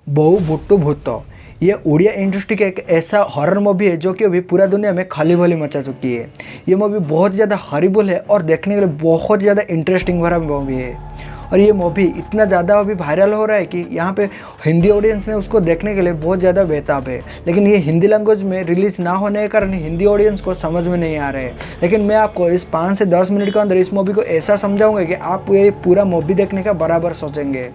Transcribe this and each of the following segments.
बहु भुट्टू भूत। ये उड़िया इंडस्ट्री का एक ऐसा हॉरर मूवी है जो कि अभी पूरा दुनिया में खली भली मचा चुकी है। ये मूवी बहुत ज़्यादा हॉरिबल है और देखने के लिए बहुत ज़्यादा इंटरेस्टिंग भरा मूवी है। और ये मूवी इतना ज़्यादा अभी वायरल हो रहा है कि यहाँ पे हिंदी ऑडियंस ने उसको देखने के लिए बहुत ज़्यादा बेताब है। लेकिन ये हिंदी लैंग्वेज में रिलीज़ ना होने के कारण हिंदी ऑडियंस को समझ में नहीं आ रहा है। लेकिन मैं आपको इस 5 से 10 मिनट के अंदर इस मूवी को ऐसा समझाऊंगा कि आप ये पूरा मूवी देखने का बराबर सोचेंगे।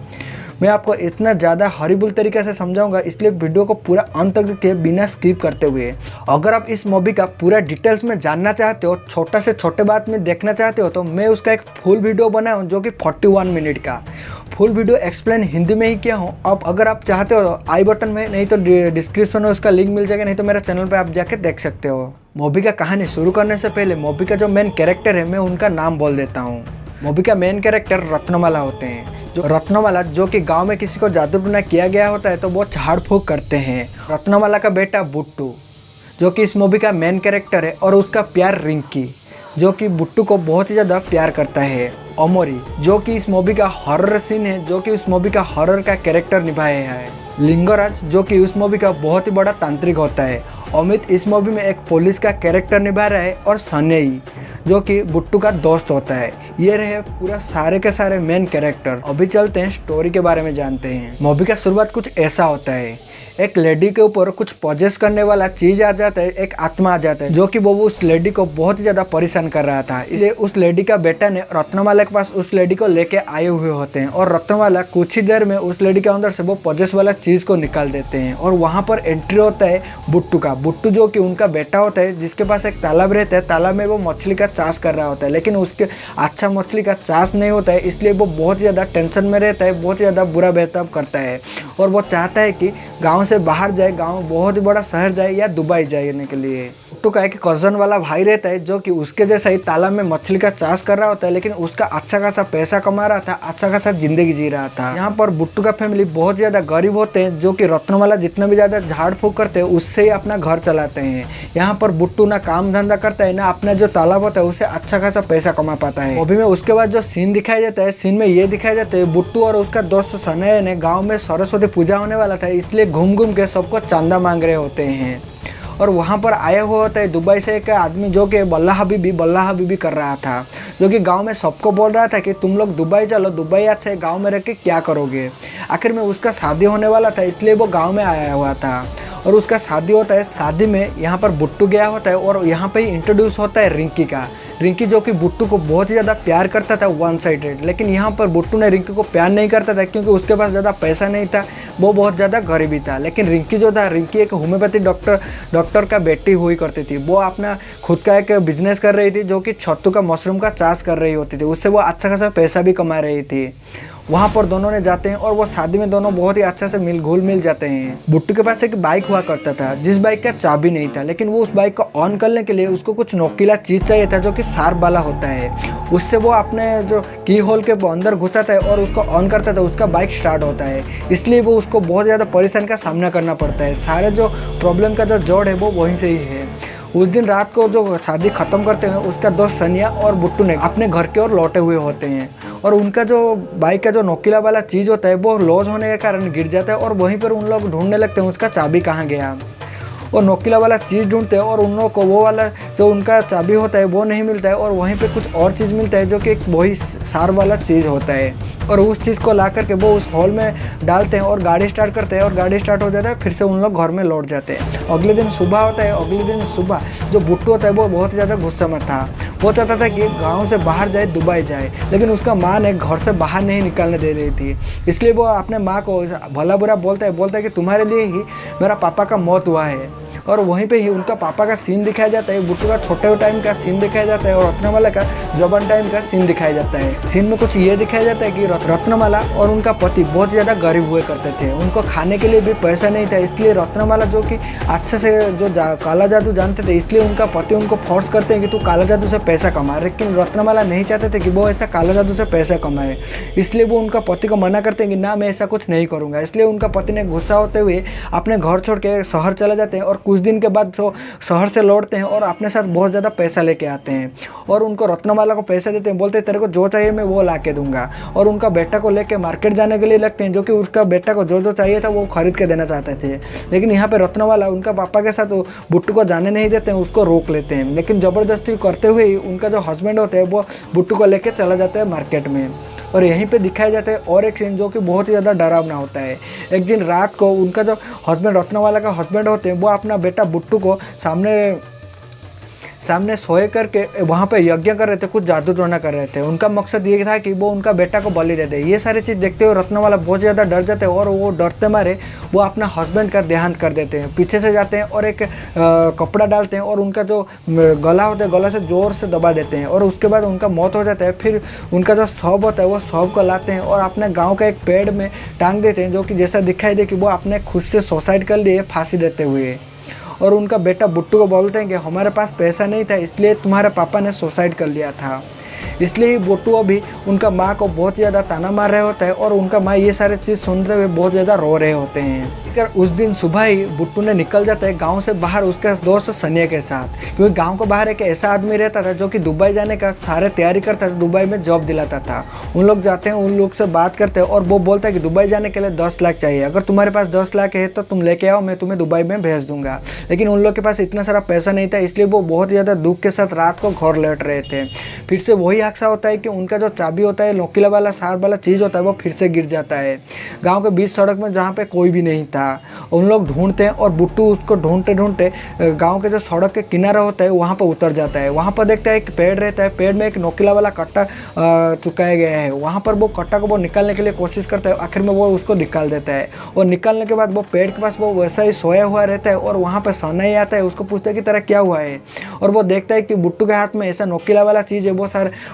मैं आपको इतना ज़्यादा हॉरिबल तरीके से समझाऊंगा, इसलिए वीडियो को पूरा अंत तक देखिए बिना स्किप करते हुए। अगर आप इस मूवी का पूरा डिटेल्स में जानना चाहते हो, छोटा से छोटे बात में देखना चाहते हो, तो मैं उसका एक फुल वीडियो बनाया हूँ जो कि 41 मिनट का फुल वीडियो एक्सप्लेन हिंदी में ही किया हूँ। अब अगर आप चाहते हो तो आई बटन में, नहीं तो डिस्क्रिप्शन में उसका लिंक मिल जाएगा, नहीं तो मेरा चैनल पर आप जाके देख सकते हो। मूवी का कहानी शुरू करने से पहले मूवी का जो मेन कैरेक्टर है मैं उनका नाम बोल देता हूँ। मूवी का मेन कैरेक्टर रत्नमाला होते हैं। जो रत्नमाला जो कि गांव में किसी को जादू टोना किया गया होता है तो वो झाड़ फूक करते हैं। रत्नमाला का बेटा बुट्टू जो कि इस मूवी का मेन कैरेक्टर है, और उसका प्यार रिंकी जो कि बुट्टू को बहुत ही ज़्यादा प्यार करता है। अमोरी जो कि इस मूवी का हॉरर सीन है, जो कि इस मूवी का हॉरर का कैरेक्टर निभाया है। लिंगराज जो कि उस मूवी का बहुत ही बड़ा तांत्रिक होता है। अमित इस मूवी में एक पुलिस का कैरेक्टर निभा रहा है, और सनई जो कि बुट्टू का दोस्त होता है। ये रहे पूरा सारे के सारे मेन कैरेक्टर। अभी चलते हैं स्टोरी के बारे में जानते हैं। मूवी का शुरुआत कुछ ऐसा होता है, एक लेडी के ऊपर कुछ पॉजेस करने वाला चीज आ जाता है, एक आत्मा आ जाता है जो कि वो उस लेडी को बहुत ही ज्यादा परेशान कर रहा था। इसलिए उस लेडी का बेटा ने रत्नमाला के पास उस लेडी को लेके आए हुए होते हैं, और रत्नमाला कुछ ही देर में उस लेडी के अंदर से वो पॉजेस वाला चीज को निकाल देते हैं। और वहां पर एंट्री होता है बुट्टू का। बुट्टू जो कि उनका बेटा होता है, जिसके पास एक तालाब रहता है। तालाब में वो मछली का चाष कर रहा होता है, लेकिन उसके अच्छा मछली का चाष नहीं होता है, इसलिए वो बहुत ही ज्यादा टेंशन में रहता है, बहुत ही ज्यादा बुरा बर्ताव करता है। और वो चाहता है कि गाँव से बाहर जाए, गांव बहुत ही बड़ा शहर जाए या दुबई जाने के लिए। बुट्टू का एक कजन वाला भाई रहता है जो कि उसके जैसा ही तालाब में मछली का चाष कर रहा होता है, लेकिन उसका अच्छा खासा पैसा कमा रहा था, अच्छा खासा जिंदगी जी रहा था। यहाँ पर बुट्टू का फैमिली बहुत ज्यादा गरीब होते हैं, जो कि रत्नमाला जितना भी ज्यादा झाड़ फूक करते हैं उससे ही अपना घर चलाते हैं। यहाँ पर बुट्टू ना काम धंधा करता है, ना अपना जो तालाब होता है उससे अच्छा खासा पैसा कमा पाता है। मूवी में उसके बाद जो सीन दिखाया जाता है, सीन में ये दिखाया जाता है बुट्टू और उसका दोस्त सनय ने गाँव में सरस्वती पूजा होने वाला था, इसलिए घूम घूम के सबको चांदा मांग रहे होते हैं। और वहाँ पर आया हुआ होता है दुबई से एक आदमी जो कि बल्ला हबीबी कर रहा था, जो कि गांव में सबको बोल रहा था कि तुम लोग दुबई चलो, दुबई अच्छा है, गांव में रह के क्या करोगे। आखिर में उसका शादी होने वाला था, इसलिए वो गांव में आया हुआ था। और उसका शादी होता है। शादी में यहाँ पर बुट्टू गया होता है, और यहाँ पे ही इंट्रोड्यूस होता है रिंकी का। रिंकी जो कि बुट्टू को बहुत ही ज़्यादा प्यार करता था वन साइडेड, लेकिन यहाँ पर बुट्टू ने रिंकी को प्यार नहीं करता था क्योंकि उसके पास ज़्यादा पैसा नहीं था, वो बहुत ज़्यादा गरीबी था। लेकिन रिंकी जो था, रिंकी एक होम्योपैथी डॉक्टर का बेटी हुई करती थी। वो अपना खुद का एक बिजनेस कर रही थी, जो कि छत्तू का मशरूम का चाष कर रही होती थी, उससे वो अच्छा खासा पैसा भी कमा रही थी। वहाँ पर दोनों ने जाते हैं, और वो शादी में दोनों बहुत ही अच्छा से घुल मिल जाते हैं। बुट्टू के पास एक बाइक हुआ करता था, जिस बाइक का चाबी नहीं था, लेकिन वो उस बाइक को ऑन करने के लिए उसको कुछ नोकीला चीज़ चाहिए था जो कि शार्प वाला होता है। उससे वो अपने जो की होल के अंदर घुसाता है और उसको ऑन करता था, उसका बाइक स्टार्ट होता है। इसलिए वो उसको बहुत ज़्यादा परेशानी का सामना करना पड़ता है। सारे जो प्रॉब्लम का जो जड़ है वो वहीं से ही है। उस दिन रात को जो शादी खत्म करते हैं, उसका दोस्त सनिया और बुट्टू ने अपने घर की ओर लौटे हुए होते हैं, और उनका जो बाइक का जो नोकीला वाला चीज़ होता है वो लॉस होने के कारण गिर जाता है, और वहीं पर उन लोग ढूंढने लगते हैं उसका चाबी कहाँ गया। और नोकीला वाला चीज़ ढूंढते हैं, और उन लोगों को वो वाला जो उनका चाबी होता है वो नहीं मिलता है, और वहीं पे कुछ और चीज़ मिलता है जो कि एक वही सार वाला चीज़ होता है। और उस चीज़ को ला करके वो उस हॉल में डालते हैं और गाड़ी स्टार्ट करते हैं, और गाड़ी स्टार्ट हो जाता है। फिर से उन लोग घर में लौट जाते हैं। अगले दिन सुबह होता है। अगले दिन सुबह जो बुट्टू होता है वो बहुत ज़्यादा गुस्से में था। वो चाहता था कि गाँव से बाहर जाए, दुबई जाए, लेकिन उसका माँ ने घर से बाहर नहीं निकलने दे रही थी। इसलिए वो अपने माँ को भला बुरा बोलता है कि तुम्हारे लिए ही मेरा पापा का मौत हुआ है। और वहीं पे ही उनका पापा का सीन दिखाया जाता है, बुट्टू का छोटे टाइम का सीन दिखाया जाता है, और रत्नमाला का जवान टाइम का सीन दिखाया जाता है। सीन में कुछ ये दिखाया जाता है कि रत्नमाला और उनका पति बहुत ज़्यादा गरीब हुए करते थे। उनको खाने के लिए भी पैसा नहीं था, इसलिए रत्नमाला जो कि अच्छे से जो काला जादू जानते थे, इसलिए उनका पति उनको फोर्स करते हैं कि तू काला जादू से पैसा कमा। लेकिन रत्नमाला नहीं चाहते थे कि वो ऐसा काला जादू से पैसा कमाए, इसलिए वो उनका पति को मना करते हैं कि ना, मैं ऐसा कुछ नहीं करूँगा। इसलिए उनका पति ने गुस्सा होते हुए अपने घर छोड़ के शहर चले जाते हैं, और कुछ दिन के बाद शहर से लौटते हैं और अपने साथ बहुत ज़्यादा पैसा लेके आते हैं और उनको रत्नमाला को पैसे देते हैं, बोलते हैं तेरे को जो चाहिए मैं वो ला के दूंगा। और उनका बेटा को लेके मार्केट जाने के लिए लगते हैं, जो कि उसका बेटा को जो जो चाहिए था वो खरीद के देना चाहते थे। लेकिन यहाँ पे रत्नवाला उनका पापा के साथ बुट्टू को जाने नहीं देते हैं, उसको रोक लेते हैं। लेकिन ज़बरदस्ती करते हुए ही उनका जो हस्बैंड होते हैं वो बुट्टू को लेके चला जाता है मार्केट में। और यहीं पे दिखाया जाता है और एक सीन जो कि बहुत ही ज़्यादा डरावना होता है। एक दिन रात को उनका जो हस्बैंड रत्नवाला का हस्बैंड होते हैं वो अपना बेटा बुट्टू को सामने सोए करके वहाँ पे यज्ञ कर रहे थे, कुछ जादू टोना कर रहे थे। उनका मकसद ये था कि वो उनका बेटा को बलि दे दे। ये सारी चीज़ देखते हुए रत्नवाला बहुत ज़्यादा डर जाते हैं और वो डरते मारे वो अपना हस्बैंड का देहांत कर देते हैं। पीछे से जाते हैं और एक कपड़ा डालते हैं और उनका जो गला होता है गला से ज़ोर से दबा देते हैं और उसके बाद उनका मौत हो जाता है। फिर उनका जो शव होता है वो शव को लाते हैं और अपने गाँव का एक पेड़ में टांग देते हैं, जो कि जैसा दिखाई दे कि वो अपने खुद से सुसाइड कर लिए फांसी देते हुए। और उनका बेटा बुट्टू को बोलते हैं कि हमारे पास पैसा नहीं था इसलिए तुम्हारे पापा ने सुसाइड कर लिया था। इसलिए ही बुट्टू अभी उनका माँ को बहुत ज़्यादा ताना मार रहे होता है और उनका माँ ये सारे चीज़ सुनते हुए बहुत ज़्यादा रो रहे होते हैं। उस दिन सुबह ही बुट्टू ने निकल जाता है गांव से बाहर उसके दोस्त सनिया के साथ, क्योंकि गांव के बाहर एक ऐसा आदमी रहता था जो कि दुबई जाने का सारे तैयारी करता था, दुबई में जॉब दिलाता था। उन लोग जाते हैं, उन लोग से बात करते हैं और वो बोलता है कि दुबई जाने के लिए 10 लाख चाहिए, अगर तुम्हारे पास 10 लाख है तो तुम लेके आओ, मैं तुम्हें दुबई में भेज दूंगा। लेकिन उन लोग के पास इतना सारा पैसा नहीं था, इसलिए वो बहुत ज़्यादा दुख के साथ रात को घर लौट रहे थे। फिर से वही हादसा होता है कि उनका जो चाबी होता है, नोकीला वाला सार वाला चीज़ होता है, वो फिर से गिर जाता है गाँव के बीच सड़क में जहाँ पे कोई भी नहीं था। उन लोग ढूंढते हैं और बुट्टू उसको ढूंढते ढूंढते गांव के जो सड़क के किनारा होता है वहाँ पर उतर जाता है। वहाँ पर देखता है एक पेड़ रहता है, पेड़ में एक नोकीला वाला कट्टा चुकाया गया है। वहाँ पर वो कट्टा को वो निकालने के लिए कोशिश करता है, आखिर में वो उसको निकाल देता है। और निकालने के बाद वो पेड़ के पास वो वैसा ही सोया हुआ रहता है और वहाँ पर सनाई आता है, उसको पूछता है कि तेरा क्या हुआ है। और वो देखता है कि बुट्टू के हाथ में ऐसा नोकीला वाला चीज़ है,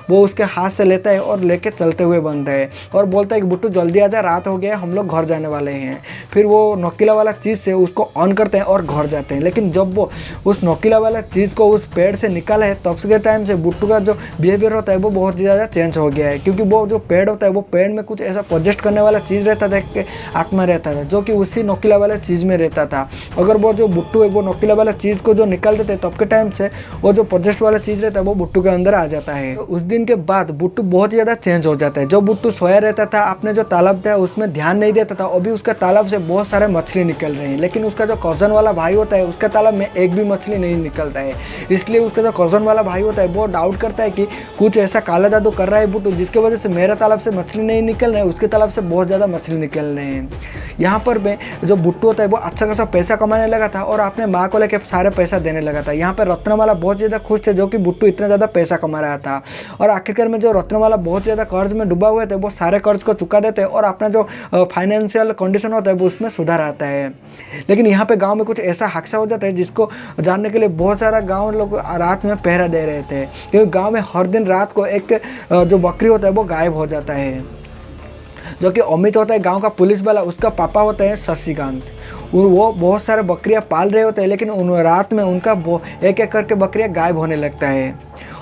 वो उसके हाथ से लेता है और लेके चलते हुए बनता है और बोलता है कि बुट्टू जल्दी आ जा, रात हो गया, हम लोग घर जाने वाले हैं। फिर वो नोकीला वाला चीज़ से उसको ऑन करते हैं और घर जाते हैं। लेकिन जब वो उस नोकीला वाला चीज़ को उस पेड़ से निकाला है तब से टाइम से बुट्टू का जो बिहेवियर होता है वो बहुत ज़्यादा चेंज हो गया है, क्योंकि वो जो पेड़ होता है वो पेड़ में कुछ ऐसा प्रोजेक्ट करने वाला चीज़ रहता था कि आत्मा रहता था, जो कि उसी नोकीला वाला चीज़ में रहता था। अगर वो जो बुट्टू है वो नोकीला वाला चीज़ को जो निकाल देते तब के टाइम से वो जो प्रोजेक्ट वाला चीज़ रहता है वो बुट्टू के अंदर आ जाता है। तो उस दिन के बाद बुट्टू बहुत ज़्यादा चेंज हो जाता है। जो बुट्टू सोया रहता था, अपने जो तालाब था उसमें ध्यान नहीं देता था, अभी उसका तालाब से बहुत सारे मछली निकल रहे हैं। लेकिन उसका जो कज़न वाला भाई होता है उसका तालाब में एक भी मछली नहीं निकलता है। इसलिए उसका जो कज़न वाला भाई होता है वो डाउट करता है कि कुछ ऐसा काला जादू कर रहा है बुट्टू, जिसकी वजह से मेरा तालाब से मछली नहीं निकल रहे हैं, उसके तालाब से बहुत ज़्यादा मछली निकल रहे हैं। यहाँ पर मैं जो बुट्टू होता है वो अच्छा खासा पैसा कमाने लगा था और अपने माँ को लेकर सारे पैसा देने लगा था। यहाँ पर रत्नवाला बहुत ज़्यादा खुश थे जो कि बुट्टू इतना ज़्यादा पैसा कमा रहा था। और आखिरकार में जो रत्नवाला बहुत ज़्यादा कर्ज में डूबा हुए थे वो सारे कर्ज को चुका देते हैं और अपना जो फाइनेंशियल कंडीशन होता है वो उसमें सुधार आता है। लेकिन यहाँ पे गांव में कुछ ऐसा हादसा हो जाता है जिसको जानने के लिए बहुत सारा गांव लोग रात में पहरा दे रहे थे, क्योंकि गांव में हर दिन रात को एक जो बकरी होता है वो गायब हो जाता है। जो कि अमित होता है गांव का पुलिस वाला, उसका पापा होता है शशिकांत। वो बहुत सारे बकरियां पाल रहे होते हैं, लेकिन उन रात में उनका एक एक करके बकरियां गायब होने लगता है।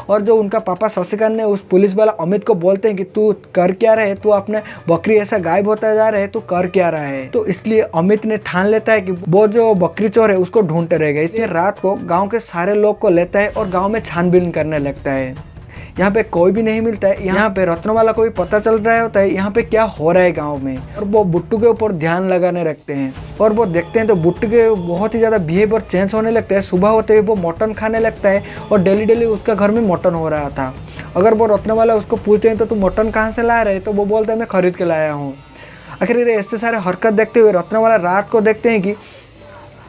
और जो उनका पापा शशिकांत ने उस पुलिस वाला अमित को बोलते हैं कि तू कर क्या रहे, तू अपने बकरी ऐसा गायब होता जा रहा है, तू कर क्या रहा है। तो इसलिए अमित ने ठान लेता है कि वो जो बकरी चोर है उसको ढूंढते रहेगा। इसलिए रात को गांव के सारे लोग को लेता है और गांव में छानबीन करने लगता है। यहाँ पे कोई भी नहीं मिलता है। यहाँ पे रत्नवाला को भी पता चल रहा होता है यहाँ पे क्या हो रहा है गांव में, और वो बुट्टू के ऊपर ध्यान लगाने रखते हैं। और वो देखते हैं तो बुट्टू के बहुत ही ज़्यादा बिहेवियर चेंज होने लगता है। सुबह होते ही वो मटन खाने लगता है और डेली डेली उसका घर में मटन हो रहा था। अगर वो रत्नवाला उसको पूछते हैं तो तू मटन कहाँ से ला रहे, तो वो बोलता है मैं खरीद के लाया हूँ। आखिर ऐसे सारे हरकत देखते हुए रत्नवाला रात को देखते हैं कि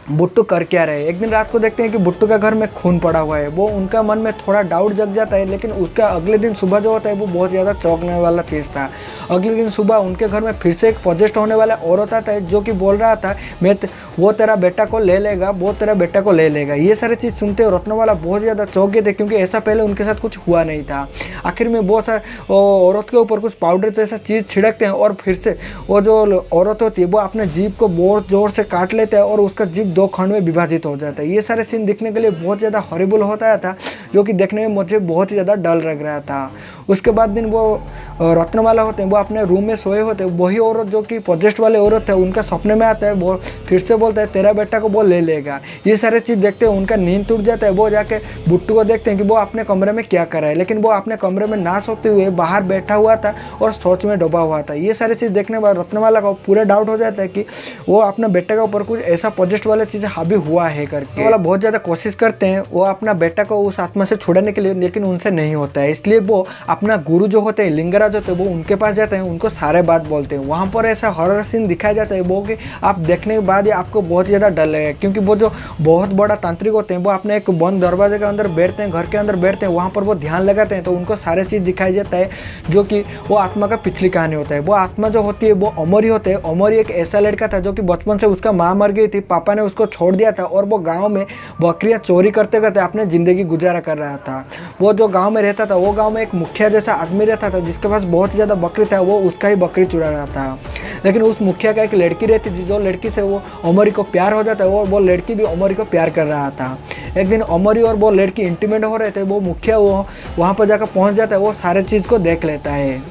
बुट्टू कर क्या रहे। एक दिन रात को देखते हैं कि बुट्टू का घर में खून पड़ा हुआ है। वो उनका मन में थोड़ा डाउट जग जाता है, लेकिन उसका अगले दिन सुबह जो होता है वो बहुत ज़्यादा चौंकने वाला चीज़ था। अगले दिन सुबह उनके घर में फिर से एक प्रोजेक्ट होने वाला औरत आता है जो कि बोल रहा था वो तेरा बेटा को ले लेगा, वो तेरा बेटा को ले लेगा। ये सारी चीज़ सुनते हुए रत्नवाला बहुत ज़्यादा चौंक गए थे, क्योंकि ऐसा पहले उनके साथ कुछ हुआ नहीं था। आखिर में बहुत सारे औरत के ऊपर कुछ पाउडर जैसा चीज़ छिड़कते हैं और फिर से वो जो औरत होती है वो अपने जीभ को बहुत ज़ोर से काट लेते हैं और उसका जीभ 2 खंड में विभाजित हो जाता है। ये सारे सीन दिखने के लिए बहुत ज़्यादा हॉरिबल होता था, जो कि देखने में मुझे बहुत ही ज़्यादा डर लग रहा था। उसके बाद दिन वो रत्नमाला होते हैं, वो अपने रूम में सोए होते हैं। वही औरत जो कि पोजेस्ट वाले औरत है, उनका सपने में आता है, वो फिर से बोलता है तेरा बेटा को वो ले लेगा। ये सारे चीज़ देखते हैं उनका नींद टूट जाता है। वो जाके बुट्टू को देखते हैं कि वो अपने कमरे में क्या कर रहा है, लेकिन वो अपने कमरे में ना सोते हुए बाहर बैठा हुआ था और सोच में डूबा हुआ था। ये सारी चीज़ देखने के बाद रत्नमाला को पूरा डाउट हो जाता है कि वो अपने बेटे के ऊपर कुछ ऐसा पोजेस्ट वाला चीज़ हावी हुआ है करके। वाला बहुत ज़्यादा कोशिश करते हैं वो अपना बेटा को उस आत्मा से छुड़ाने के लिए, लेकिन उनसे नहीं होता है। इसलिए वो अपना गुरु जो होते हैं, लिंगराज होते हैं, वो उनके पास जाते हैं, उनको सारे बात बोलते हैं। वहाँ पर ऐसा हॉरर सीन दिखाया जाता है वो कि आप देखने के बाद ही आपको बहुत ज़्यादा डर लगेगा, क्योंकि वो जो बहुत बड़ा तांत्रिक होते हैं, वो अपने एक बंद दरवाजे के अंदर बैठते हैं, घर के अंदर बैठते हैं, वहाँ पर वो ध्यान लगाते हैं, तो उनको सारे चीज़ दिखाई जाता है, जो कि वो आत्मा का पिछली कहानी होता है। वो आत्मा जो होती है वो अमरी होते हैं। अमरी एक ऐसा लड़का था जो कि बचपन से उसका माँ मर गई थी, पापा ने उसको छोड़ दिया था, और वो गाँव में बकरियाँ चोरी करते करते अपने ज़िंदगी गुजारा कर रहा था। वो जो गाँव में रहता था, वो गाँव में एक मुखिया जैसा आदमी रहता था, जिसके पास बहुत ही ज़्यादा बकरी था, वो उसका ही बकरी चुरा रहा था। लेकिन उस मुखिया का एक लड़की रहती थी, जो लड़की से वो अमरी को प्यार हो जाता है, और वो लड़की भी अमरी को प्यार कर रहा था। एक दिन अमरी और वो लड़की इंटीमेट हो रहे थे, वो मुखिया वो वहाँ पर जाकर पहुँच जाता है, वो सारे चीज़ को देख लेता है,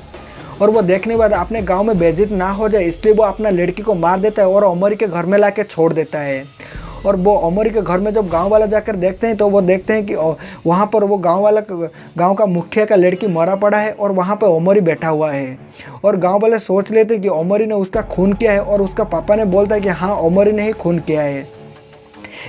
और वो देखने के बाद अपने गांव में बेइज्जत ना हो जाए इसलिए वो अपना लड़की को मार देता है और अमरी के घर में लाके छोड़ देता है। और वो अमरी के घर में जब गांव वाला जाकर देखते हैं, तो वो देखते हैं कि वहाँ पर वो गांव का मुखिया का लड़की मरा पड़ा है, और वहाँ पर अमरी बैठा हुआ है। और गांव वाले सोच लेते हैं कि अमरी ने उसका खून किया है, और उसका पापा ने बोलता है कि हाँ अमरी ने ही खून किया है।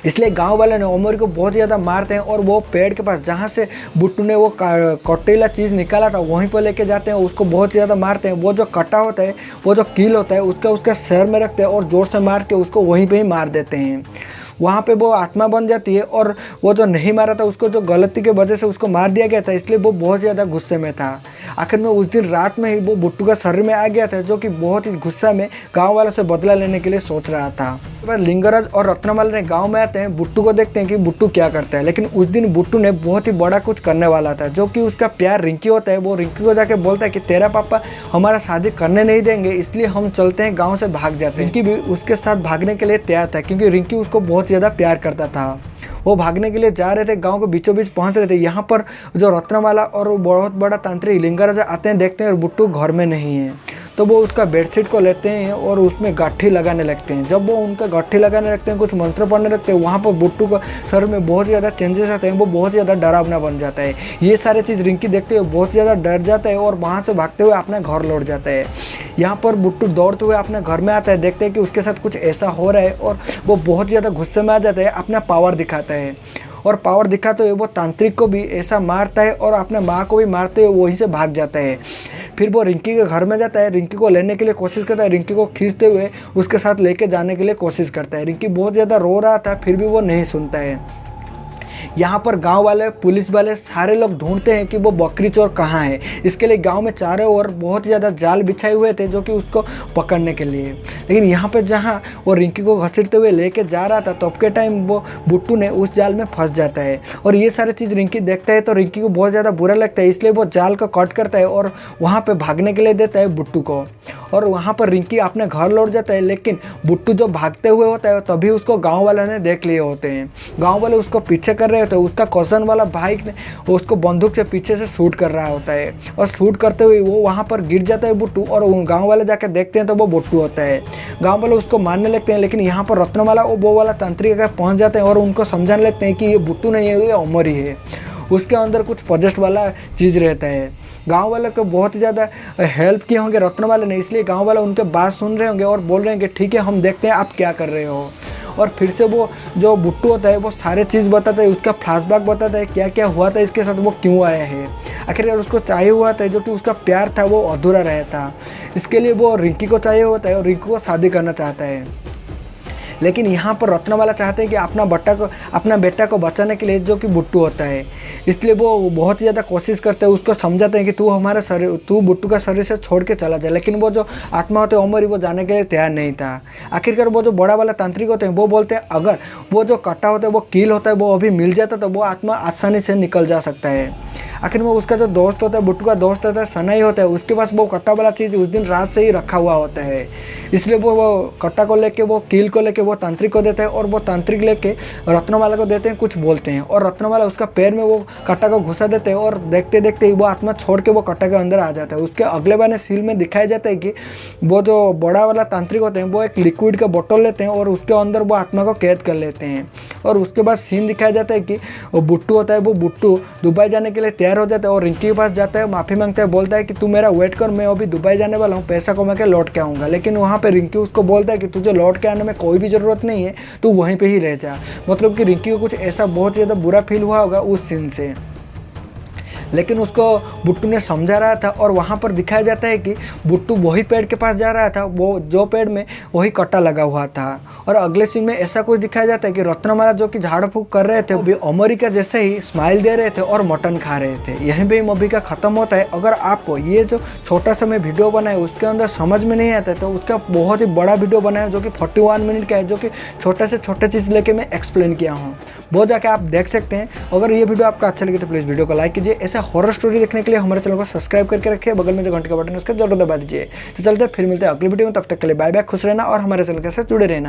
इसलिए गांव वाले ने अमरी को बहुत ज़्यादा मारते हैं, और वो पेड़ के पास जहाँ से बुट्टू ने वो कटीला चीज़ निकाला था वहीं पर लेके जाते हैं, उसको बहुत ज़्यादा मारते हैं। वो जो कटा होता है, वो जो कील होता है, उसका सिर में रखते हैं और ज़ोर से मार के उसको वहीं पे ही मार देते हैं। वहाँ पे वो आत्मा बन जाती है, और वो जो नहीं मारा था उसको, जो गलती की वजह से उसको मार दिया गया था, इसलिए वो बहुत ज़्यादा गुस्से में था। आखिर में उस दिन रात में ही वो बुट्टू का शरीर में आ गया था, जो कि बहुत ही गुस्सा में गांव वालों से बदला लेने के लिए सोच रहा था। लिंगराज और रत्नमाला ने गांव में आते हैं, बुट्टू को देखते हैं कि बुट्टू क्या करता है। लेकिन उस दिन बुट्टू ने बहुत ही बड़ा कुछ करने वाला था, जो कि उसका प्यार रिंकी होता है। वो रिंकी को जाके बोलता है कि तेरा पापा हमारा शादी करने नहीं देंगे, इसलिए हम चलते हैं, गाँव से भाग जाते हैं। रिंकी भी उसके साथ भागने के लिए तैयार था, क्योंकि रिंकी उसको बहुत ज़्यादा प्यार करता था। वो भागने के लिए जा रहे थे, गांव के बीचों बीच पहुंच रहे थे। यहाँ पर जो रत्नमाला और वो बहुत बड़ा तांत्रिक लिंगराज आते हैं, देखते हैं और बुट्टू घर में नहीं है, तो वो उसका बेडशीट को लेते हैं और उसमें गाठी लगाने लगते हैं। जब वो उनका गाठी लगाने लगते हैं, कुछ मंत्र पढ़ने लगते हैं, वहाँ पर बुट्टू का शरीर में बहुत ज़्यादा चेंजेस आते हैं, वो बहुत ज़्यादा डरावना बन जाता है। ये सारे चीज़ रिंकी देखते हुए बहुत ज़्यादा डर जाता है, और वहाँ से भागते हुए अपना घर लौट जाता है। यहाँ पर बुट्टू दौड़ते हुए अपने घर में आता है, देखते हैं कि उसके साथ कुछ ऐसा हो रहा है, और वो बहुत ज़्यादा गुस्से में आ जाता है, अपना पावर दिखाता है। और पावर दिखाते हुए वो तांत्रिक को भी ऐसा मारता है, और अपने माँ को भी मारते हुए वहीं से भाग जाता है। फिर वो रिंकी के घर में जाता है, रिंकी को लेने के लिए कोशिश करता है, रिंकी को खींचते हुए उसके साथ लेके जाने के लिए कोशिश करता है। रिंकी बहुत ज़्यादा रो रहा था, फिर भी वो नहीं सुनता है। यहाँ पर गांव वाले, पुलिस वाले सारे लोग ढूंढते हैं कि वो बकरी चोर कहाँ है। इसके लिए गांव में चारों ओर बहुत ज़्यादा जाल बिछाए हुए थे, जो कि उसको पकड़ने के लिए। लेकिन यहाँ पे जहाँ वो रिंकी को घसीटते हुए लेके जा रहा था, तब के टाइम वो बुट्टू ने उस जाल में फंस जाता है, और ये सारी चीज़ रिंकी देखता है, तो रिंकी को बहुत ज़्यादा बुरा लगता है। इसलिए वो जाल को कट करता है और वहाँ पर भागने के लिए देता है बुट्टू को, और वहाँ पर रिंकी अपने घर लौट जाता है। लेकिन बुट्टू जो भागते हुए होता है, तभी उसको गाँव वालों ने देख लिए होते हैं। गाँव वाले उसको पीछे कर रहे होते हैं, उसका कज़न वाला भाई ने उसको बंदूक से पीछे से शूट कर रहा होता है, और शूट करते हुए वो वहाँ पर गिर जाता है बुट्टू, और उन गाँव वाले जाकर देखते हैं तो वो बुट्टू होता है। गाँव वाले उसको मारने लगते हैं, लेकिन यहाँ पर रत्नमाला और वो वाला तांत्रिक पहुँच जाते हैं और उनको समझाने लगते हैं कि ये बुट्टू नहीं है, ये अमरी है, उसके अंदर कुछ पोजेस्ट वाला चीज़ रहता है। गांव वाले को बहुत ही ज़्यादा हेल्प किए होंगे रत्नमाला ने, इसलिए गांव वाले उनके बात सुन रहे होंगे और बोल रहे हैं कि ठीक है, हम देखते हैं आप क्या कर रहे हो। और फिर से वो जो बुट्टू होता है वो सारे चीज़ बताता है, उसका फ्लैशबैक बताता है, क्या क्या हुआ था इसके साथ, वो क्यों आया है, आखिर उसको चाहिए हुआ था, जो कि उसका प्यार था वो अधूरा रहता। इसके लिए वो रिंकी को चाहिए होता है और रिंकी को शादी करना चाहता है। लेकिन यहाँ पर रत्नमाला चाहते हैं कि अपना बेटा को बचाने के लिए, जो कि बुट्टू होता है, इसलिए वो बहुत ही ज़्यादा कोशिश करते हैं, उसको समझाते हैं कि तू बुट्टू का शरीर से छोड़ के चला जाए, लेकिन वो जो आत्मा होते हैं ओमोरी वो जाने के लिए तैयार नहीं था। आखिरकार वो जो बड़ा वाला तांत्रिक होते हैं वो बोलते हैं अगर वो जो कट्टा होता है वो कील होता है वो अभी मिल जाता तो वो आत्मा आसानी से निकल जा सकता है। आखिर में उसका जो दोस्त होता है, बुट्टू का दोस्त होता है, सनाई होता है, उसके पास वो कट्टा वाला चीज़ उस दिन रात से ही रखा हुआ होता है। इसलिए वो कट्टा को लेके, वो कील को लेके वो तांत्रिक को देते हैं और वो तांत्रिक लेके रत्नवाला को देते हैं, कुछ बोलते हैं और रत्नवाला उसका पैर में वो कट्टा को घुसा देते हैं और देखते देखते ही वो आत्मा छोड़ के वो कट्टा के अंदर आ जाता है। उसके अगले बार सील में दिखाया जाता है कि वो जो बड़ा वाला तांत्रिक होते हैं वो एक लिक्विड का बोतल लेते हैं और उसके अंदर वो आत्मा को कैद कर लेते हैं। और उसके बाद सीन दिखाया जाता है कि वो बुट्टू होता है, वो बुट्टू दुबई जाने के लिए तैयार हो जाता है और रिंकी के पास जाता है, माफ़ी मांगता है, बोलता है कि तू मेरा वेट कर, मैं अभी दुबई जाने वाला हूँ, पैसा कमा के लौट के आऊँगा। लेकिन वहाँ पे रिंकी उसको बोलता है कि तुझे लौट के आने में कोई भी ज़रूरत नहीं है, तू वहीं पे ही रह जा। मतलब कि रिंकी को कुछ ऐसा बहुत ज़्यादा बुरा फील हुआ होगा उस सीन से, लेकिन उसको बुट्टू ने समझा रहा था और वहाँ पर दिखाया जाता है कि बुट्टू वही पेड़ के पास जा रहा था, वो जो पेड़ में वही कट्टा लगा हुआ था। और अगले सीन में ऐसा कुछ दिखाया जाता है कि रत्नमाला जो कि झाड़ फूक कर रहे थे वो भी अमेरिका जैसे ही स्माइल दे रहे थे और मटन खा रहे थे। यहीं पे मूवी का ख़त्म होता है। अगर आपको ये जो छोटा सा मैं वीडियो बनाया उसके अंदर समझ में नहीं आता है तो उसका बहुत ही बड़ा वीडियो बनाया जो कि 41 मिनट का है, जो कि छोटे से छोटे चीज़ लेके मैं एक्सप्लेन किया हूँ, वो जाके आप देख सकते हैं। अगर ये वीडियो आपका अच्छा लगे तो प्लीज़ वीडियो को लाइक कीजिए। ऐसा हॉरर स्टोरी देखने के लिए हमारे चैनल को सब्सक्राइब करके रखिए, बगल में जो घंटे का बटन है उसका जरूर दबा दीजिए। तो चलते फिर मिलते हैं अगली वीडियो में, तब तक के लिए बाय बाय, खुश रहना और हमारे चैनल के साथ जुड़े रहना।